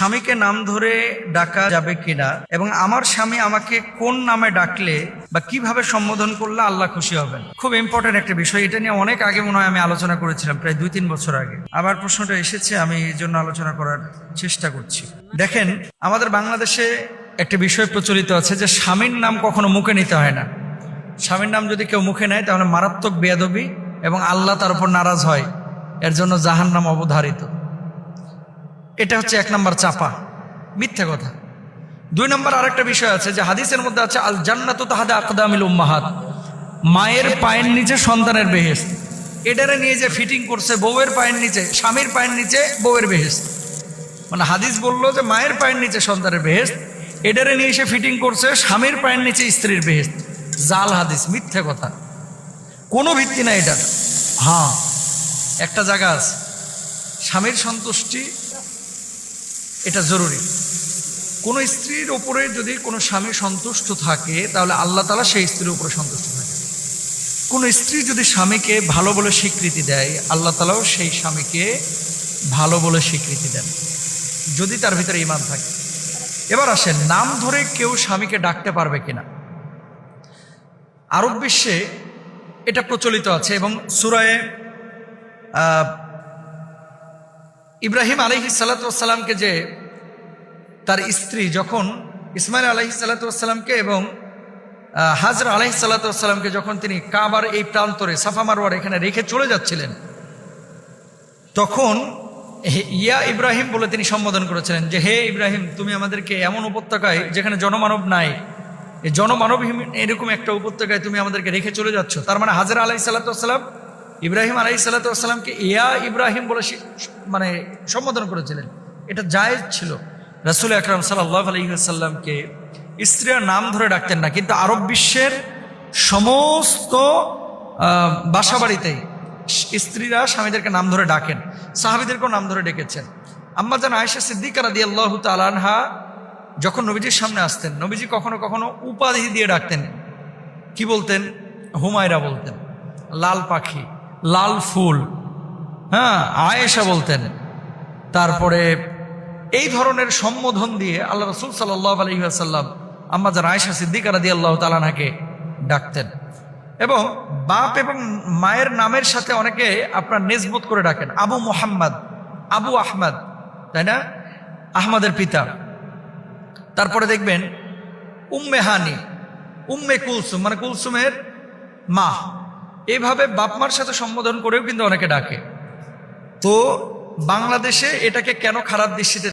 স্বামীকে নাম ধরে ডাকা যাবে কিনা এবং আমার স্বামী আমাকে কোন নামে ডাকলে বা কিভাবে সম্বোধন করলে আল্লাহ খুশি হবেন, খুব ইম্পর্টেন্ট একটা বিষয়। এটা নিয়ে অনেক আগে মনে হয় আমি আলোচনা করেছিলাম, প্রায় 2-3 বছর আগে। আবার প্রশ্নটা এসেছে, আমি এই জন্য আলোচনা করার চেষ্টা করছি। দেখেন, আমাদের বাংলাদেশে একটা বিষয় প্রচলিত আছে যে স্বামীর নাম কখনো মুখে নিতে হয় না। স্বামীর নাম যদি কেউ মুখে নেয় তাহলে মারাত্মক বেয়াদবি এবং আল্লাহ তার উপর নারাজ হয়, এর জন্য জাহান্নাম অবধারিত। এটা হচ্ছে 1 নম্বর চাপা, মিথ্যা কথা। 2 নম্বর আরেকটা বিষয় আছে যে হাদিসের মধ্যে আছে আল জান্নাতু তাহতা আকদামিল উম্মাহাত, মায়ের পায়ের নিচে সন্তানের বেহেশত। এটারে নিয়ে যে ফিটিং করছে বউয়ের পায়ের নিচে, স্বামীর পায়ের নিচে বউয়ের বেহেশত, মানে হাদিস বললো যে মায়ের পায়ের নিচে সন্তানের বেহেশত, এটারে নিয়ে এসে ফিটিং করছে স্বামীর পায়ের নিচে স্ত্রীর বেহেশত। জাল হাদিস, মিথ্যা কথা, কোনো ভিত্তি নাই এটার। হ্যাঁ, একটা জায়গা আছে, স্বামীর সন্তুষ্টি এটা জরুরি। কোন স্ত্রীর উপরে যদি কোনো স্বামী সন্তুষ্ট থাকে তাহলে আল্লাহ তাআলা সেই স্ত্রীর উপরে সন্তুষ্ট থাকে। কোন স্ত্রী যদি স্বামীকে ভালো বলে স্বীকৃতি দেয়, আল্লাহ তাআলাও সেই স্বামীকে ভালো বলে স্বীকৃতি দেন, যদি তার ভিতরে ঈমান থাকে। এবার আসেন, নাম ধরে কেউ স্বামীকে ডাকতে পারবে কিনা। আরব বিশ্বে এটা প্রচলিত আছে এবং সূরা ইব্রাহিম আলাইহিস সালাতু ওয়াস সালামকে, যে তার স্ত্রী যখন ইসমাইল আলাইহিস সালাতু ওয়াস সালামকে এবং হাজরা আলাইহিস সালাতু ওয়াস সালামকে যখন তিনি কাবার এই প্রান্তরে সাফা মারওয়ার এখানে রেখে চলে যাচ্ছিলেন, তখন ইয়া ইব্রাহিম বলে তিনি সম্বোধন করেছিলেন যে হে ইব্রাহিম, তুমি আমাদেরকে এমন উপত্যকায় যেখানে জনমানব নাই, এই জনমানবহীন এরকম একটা উপত্যকায় তুমি আমাদেরকে রেখে চলে যাচ্ছ। তার মানে হাজরা আলাইহিস সালাতু ওয়াস সালাম ইব্রাহিম আলাইহিস সালাতু ওয়াস সালামকে ইয়া ইব্রাহিম বলে মানে সম্বোধন করেছিলেন। এটা জায়েজ ছিল। রাসূল আকরাম সাল্লাল্লাহু আলাইহি ওয়াসাল্লামকে স্ত্রীরা নাম ধরে ডাকতেন না, কিন্তু আরব বিশ্বের সমস্ত বাসাবাড়িতেই স্ত্রীরা স্বামীদেরকে নাম ধরে ডাকেন, সাহাবীদেরকেও নাম ধরে ডেকেছেন। আম্মা জান আয়েশা সিদ্দিকা রাদিয়াল্লাহু তাআলা আনহা যখন নবীজির সামনে আসতেন, নবীজি কখনো কখনো উপাধি দিয়ে ডাকতেন। কি বলতেন? হুমায়রা বলতেন, লাল পাখি, লাল ফুল, হ্যাঁ আয়েশা বলতেন। তারপরে এই ধরনের সম্বোধন দিয়ে আল্লাহ রাসূল সাল্লাল্লাহু আলাইহি ওয়াসাল্লাম আম্মা জান আয়েশা সিদ্দিকা রাদিয়াল্লাহু তাআলা আনহাকে ডাকতেন। এবং বাপ এবং মায়ের নামের সাথে অনেকে আপনার নিসবত করে ডাকেন, আবু মুহাম্মদ, আবু আহমদ, তাই না, আহমদের পিতা। তারপরে দেখবেন উম্মে হানি, উম্মে কুলসুম, মানে কুলসুমের মা। এইভাবে বাপ মার সাথে সম্বোধন করেও কিন্তু অনেকে ডাকে। তো বাংলাদেশে এটাকে কেন খারাপ দৃষ্টিতে